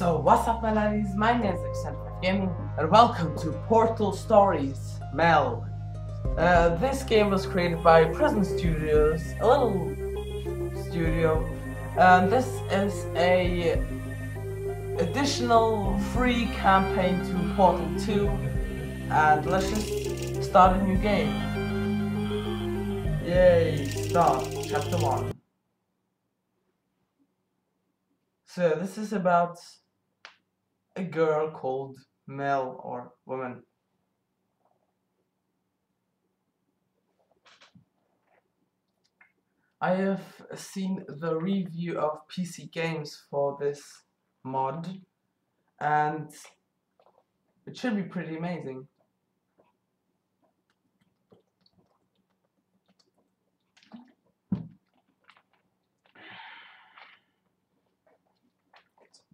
So what's up my laddies, my name is Excentric Gaming and welcome to Portal Stories Mel. This game was created by Present Studios, a little studio, and this is a additional free campaign to Portal 2, and let's just start a new game. Yay, start, chapter 1. So this is about a girl called Mel, or woman. I have seen the review of PC games for this mod, and it should be pretty amazing.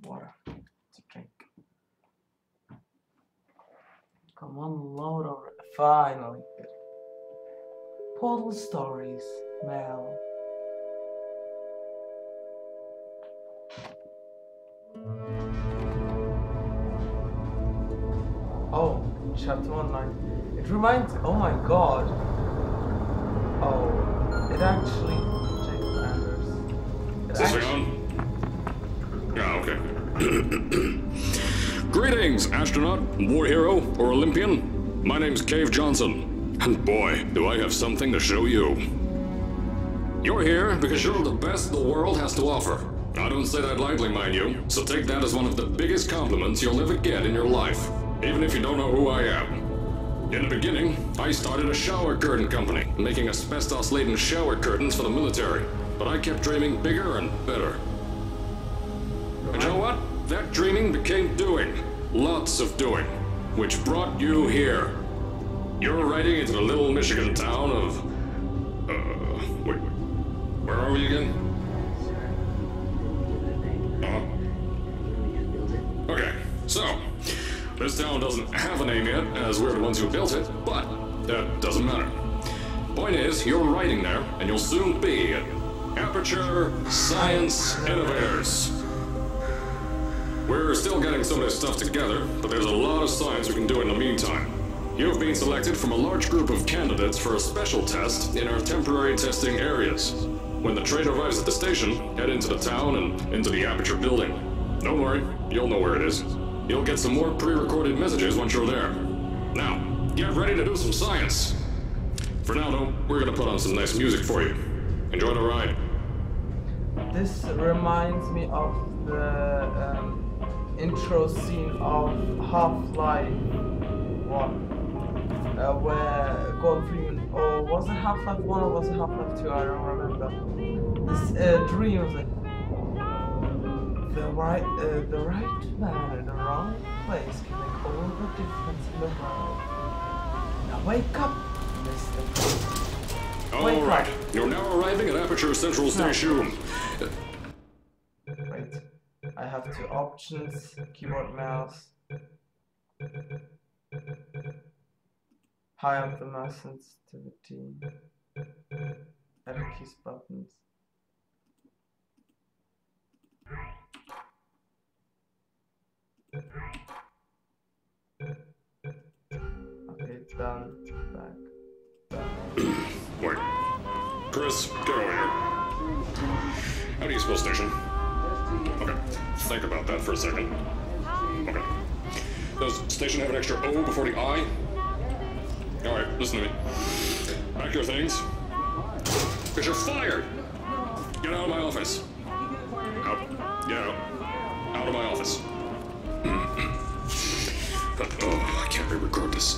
Water to drink. Come on, load over. Finally. Portal Stories, Mel. Oh, chapter 1 It reminds. Oh my god. Oh, it actually. Is this thing on? Yeah, okay. Greetings, astronaut, war hero, or Olympian. My name's Cave Johnson, and boy, do I have something to show you. You're here because you're the best the world has to offer. I don't say that lightly, mind you, so take that as one of the biggest compliments you'll ever get in your life, even if you don't know who I am. In the beginning, I started a shower curtain company, making asbestos-laden shower curtains for the military, but I kept dreaming bigger and better. And you know what? That dreaming became doing. Lots of doing. Which brought you here. You're riding into the little Michigan town of... wait. Where are we again? Okay, so... this town doesn't have a name yet, as we're the ones who built it, but that doesn't matter. Point is, you're riding there, and you'll soon be at Aperture Science Innovators. We're still getting some of this stuff together, but there's a lot of science we can do in the meantime. You've been selected from a large group of candidates for a special test in our temporary testing areas. When the train arrives at the station, head into the town and into the Aperture building. Don't worry, you'll know where it is. You'll get some more pre-recorded messages once you're there. Now, get ready to do some science. For now, though, we're gonna put on some nice music for you. Enjoy the ride. This reminds me of the intro scene of Half-Life 1, where Gordon Freeman, or was it Half-Life 1 or was it Half-Life 2? I don't remember. This dream of the right man in the wrong place can make all the difference in the world. Now wake up, Mr. Alright, you're now arriving at Aperture Central Station. Wait, I have two options, keyboard, mouse. High up the mouse sensitivity. Edit keys buttons. Okay, done. Back. Done. Wait. Chris, get over here. How do you spell station? Okay, think about that for a second. Okay. Does station have an extra O before the I? Alright, listen to me. Pack your things. Because you're fired! Get out of my office. Out. Get out. Out of my office. Oh, I can't re-record this.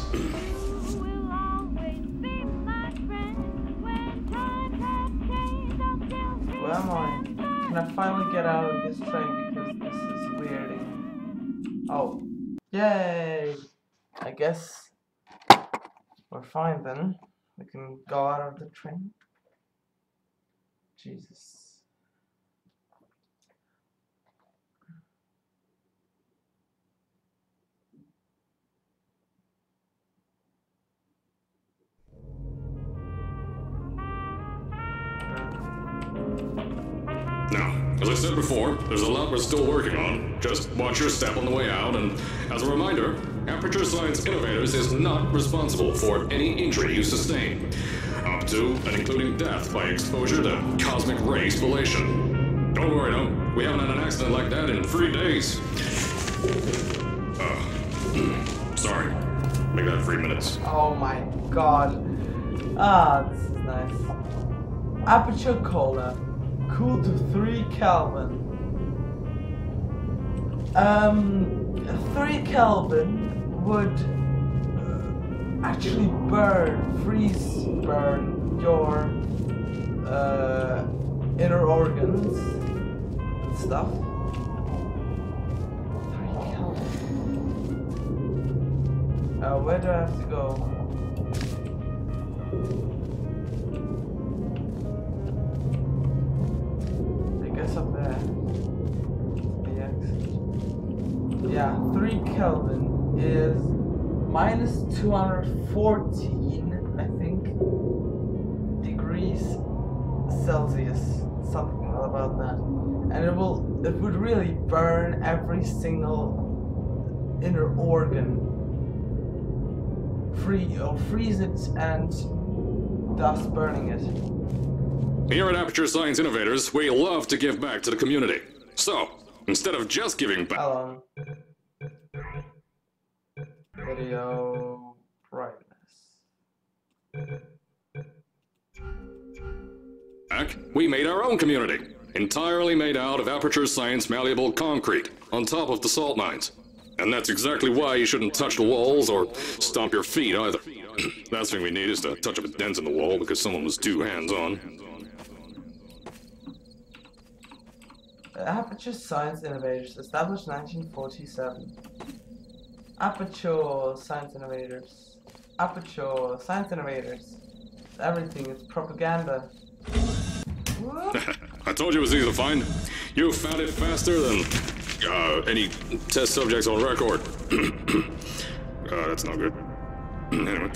Where am I? Can I finally get out of this train because this is weirding? Oh. Yay! I guess we're fine then. We can go out of the train. Jesus. Now, As I said before, there's a lot we're still working on. Just watch your step on the way out, and as a reminder, Aperture Science Innovators is not responsible for any injury you sustain, up to and including death by exposure to cosmic ray spallation. Don't worry, no, we haven't had an accident like that in 3 days. Sorry, make that 3 minutes. Oh my god. Ah, this is nice. Aperture Cola. Cool to 3 Kelvin. 3 Kelvin would actually freeze burn your inner organs and stuff. 3 Kelvin. Where do I have to go? Up there. The exit. Yeah, 3 Kelvin is minus 214, I think, degrees Celsius, something about that. And it would really burn every single inner organ, freeze it and thus burning it. Here at Aperture Science Innovators, we love to give back to the community. So, instead of just giving back... Hello. Video brightness. We made our own community, entirely made out of Aperture Science malleable concrete, on top of the salt mines. And that's exactly why you shouldn't touch the walls or stomp your feet either. Last thing we need is to touch up a dent in the wall because someone was too hands-on. Aperture Science Innovators, established 1947. Aperture Science Innovators. Aperture Science Innovators. Everything is propaganda. I told you it was easy to find. You found it faster than any test subjects on record. That's not good. Anyway,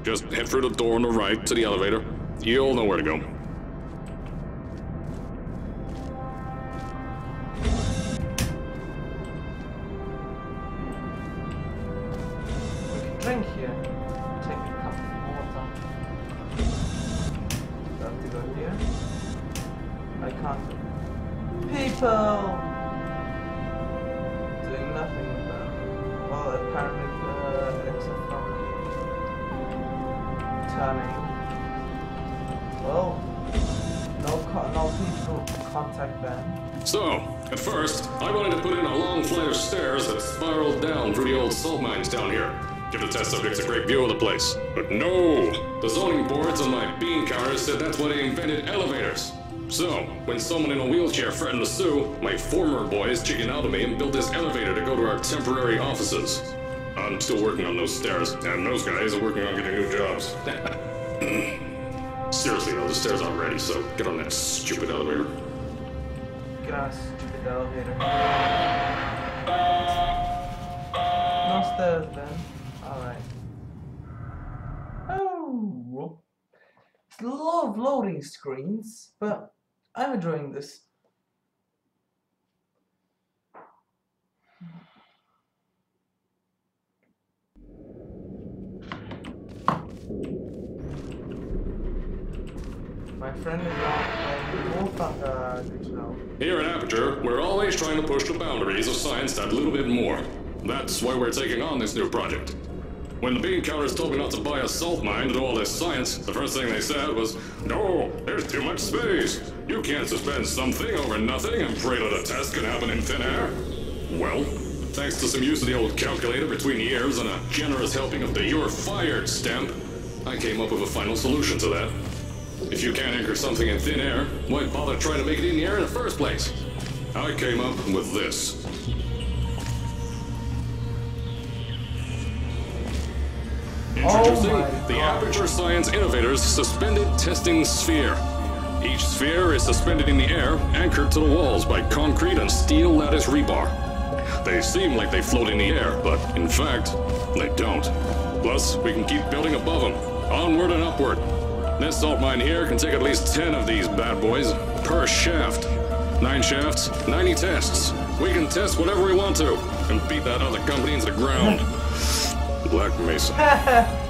just head through the door on the right to the elevator. You'll know where to go. Drink here. Take a cup of water. Do I have to go here? I can't. People doing nothing about. Well, apparently, except from turning. Well, no people contact them. So, at first, I wanted to put in a long flight of stairs that spiraled down through the old salt mines down here. Give the test subjects a great view of the place. But no! The zoning boards on my bean counters said that's why they invented elevators. So, when someone in a wheelchair threatened to sue, my former boys chickened out of me and built this elevator to go to our temporary offices. I'm still working on those stairs, and those guys are working on getting new jobs. Seriously though, the stairs aren't ready, so get on that stupid elevator. Get on a stupid elevator. No stairs then. Alright. Oh, it's a lot of loading screens, but I'm enjoying this. My friend is not playing War Thunder, good to know. Here at Aperture, we're always trying to push the boundaries of science that little bit more. That's why we're taking on this new project. When the bean counters told me not to buy a salt mine to do all this science, the first thing they said was, "No, there's too much space. You can't suspend something over nothing and pray that a test can happen in thin air." Well, thanks to some use of the old calculator between years and a generous helping of the "you're fired" stamp, I came up with a final solution to that. If you can't anchor something in thin air, why bother trying to make it in the air in the first place? I came up with this. Introducing the Aperture Science Innovators Suspended Testing Sphere. Each sphere is suspended in the air, anchored to the walls by concrete and steel lattice rebar. They seem like they float in the air, but in fact, they don't. Plus, we can keep building above them, onward and upward. This salt mine here can take at least 10 of these bad boys per shaft. 9 shafts, 90 tests. We can test whatever we want to and beat that other company into the ground. Black Mesa.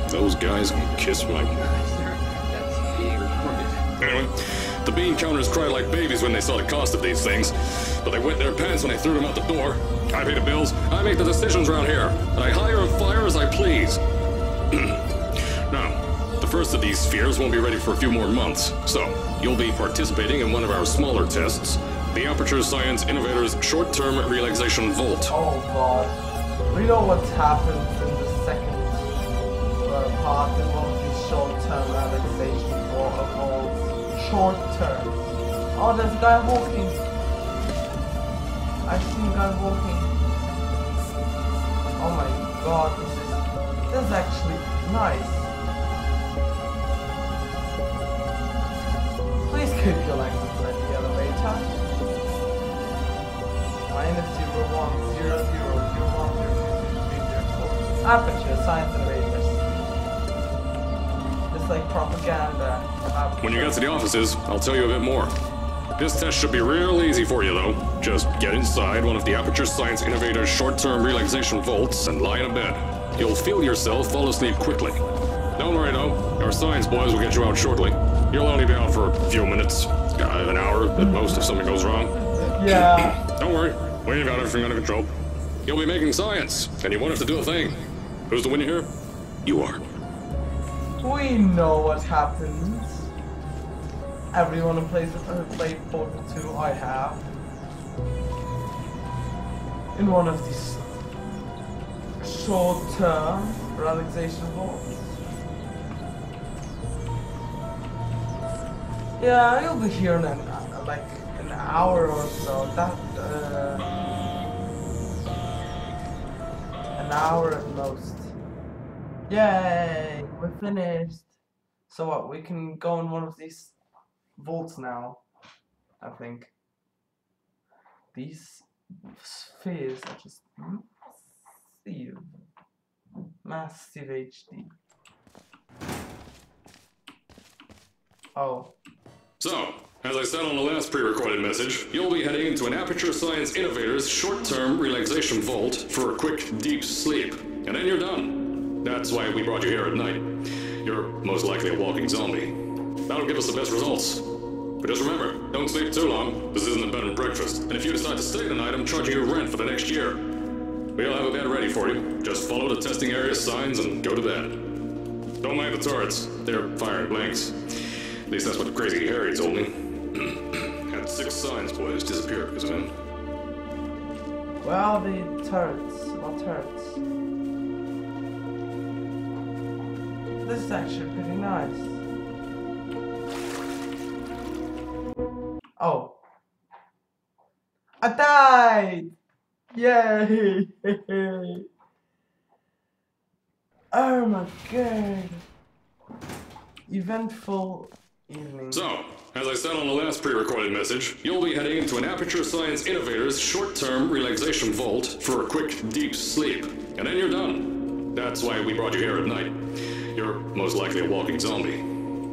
Those guys can kiss my... That's being recorded. Anyway, the bean counters cried like babies when they saw the cost of these things, but they wet their pants when I threw them out the door. I pay the bills, I make the decisions around here, and I hire and fire as I please. Now, the first of these spheres won't be ready for a few more months, so you'll be participating in one of our smaller tests, the Aperture Science Innovators Short-Term Relaxation Vault. Oh god. We know what's happened in the second part in one of these short-term relaxation vaults. Short-term. Oh, there's a guy walking. I've seen a guy walking. Oh my god, this is actually nice. Please keep your legs inside the elevator. -010001002304. Aperture Science Innovators. It's like propaganda. When you get to the offices, I'll tell you a bit more. This test should be real easy for you, though. Just get inside one of the Aperture Science Innovators short-term relaxation vaults and lie in a bed. You'll feel yourself fall asleep quickly. Don't worry, though. Our science boys will get you out shortly. You'll only be out for a few minutes. An hour at most if something goes wrong. Yeah. Don't worry. We've got everything under control. You'll be making science, and you won't have to do a thing. Who's the winner here? You are. We know what happens. Everyone who played Portal 2, I have. In one of these short-term relaxation vaults. Yeah, you'll be here in like an hour or so. An hour at most. Yay! We're finished. So what? We can go in one of these vaults now, I think. These spheres are just massive. Massive HD. Oh. So, as I said on the last pre-recorded message, you'll be heading into an Aperture Science Innovators short-term relaxation vault for a quick, deep sleep. And then you're done. That's why we brought you here at night. You're most likely a walking zombie. That'll give us the best results. But just remember, don't sleep too long. This isn't a bed and breakfast. And if you decide to stay tonight, I'm charging you rent for the next year. We'll have a bed ready for you. Just follow the testing area signs and go to bed. Don't mind the turrets. They're firing blanks. At least that's what Crazy Harry told me. Had 6 science boys disappear because of him. Well, the turrets. What turrets? This is actually pretty nice. Oh. I died! Yay! Oh my god. Eventful evening. So, as I said on the last pre-recorded message, you'll be heading into an Aperture Science Innovators short-term relaxation vault for a quick, deep sleep. And then you're done. That's why we brought you here at night. You're most likely a walking zombie.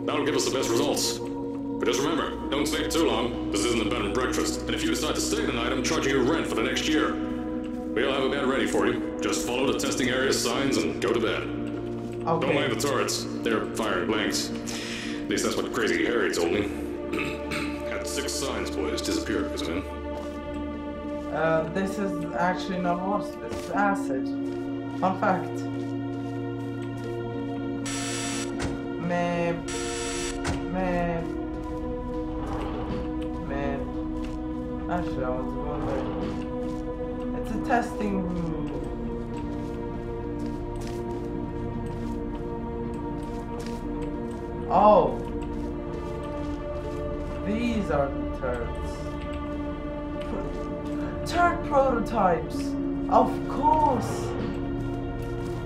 That'll give us the best results. But just remember, don't sleep too long. This isn't a bed and breakfast. And if you decide to stay tonight, I'm charging you rent for the next year. We'll have a bed ready for you. Just follow the testing area signs and go to bed. Okay. Don't mind the turrets. They're firing blanks. At least that's what Crazy Harry told me. Had 6 science boys disappear because of him. This is actually not water, this is acid. Fun fact. Man. Actually, I was wondering. It's a testing room. Oh. These are the turrets. Turret prototypes! Of course!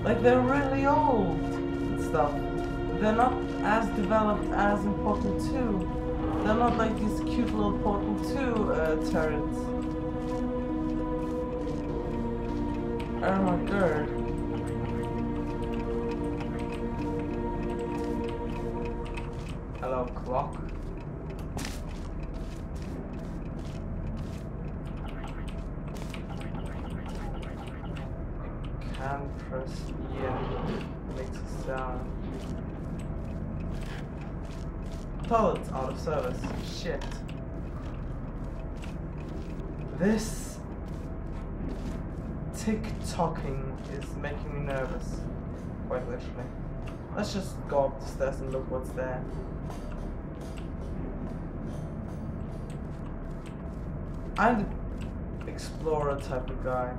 Like, they're really old and stuff. They're not as developed as in Portal 2. They're not like these cute little Portal 2 turrets. Oh my god. Hello, clock. And press E and makes a sound. Toilet's out of service. Shit. This tick-tocking is making me nervous. Quite literally. Let's just go up the stairs and look what's there. I'm the explorer type of guy.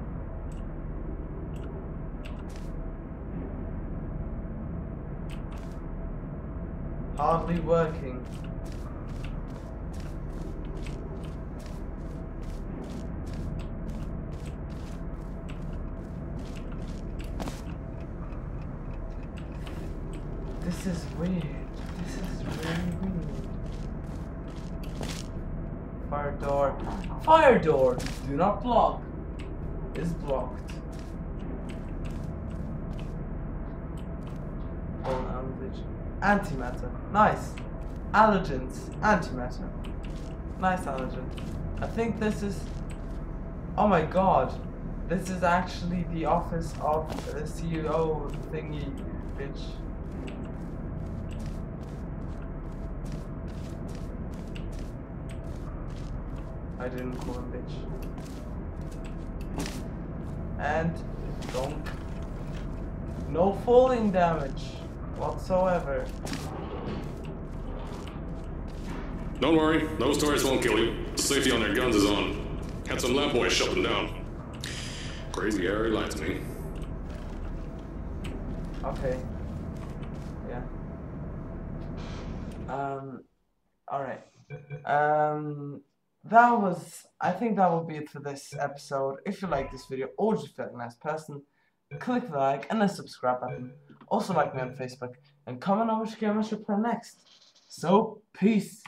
Hardly working. This is weird. This is really weird. Fire door. Fire door! Do not block. Is blocked. Antimatter. Nice. Allergens. Antimatter. Nice allergen. I think this is... Oh my god. This is actually the office of the CEO thingy, bitch. I didn't call him bitch. And... donk. No falling damage whatsoever. Don't worry, those turrets won't kill you. The safety on their guns is on. Had some lab boys shut them down. Crazy Harry lied to me. Okay. Yeah. Alright. I think that will be it for this episode. If you like this video or just feel like a nice person, click the like and the subscribe button. Also like me on Facebook and comment on which game I should play next. So, peace!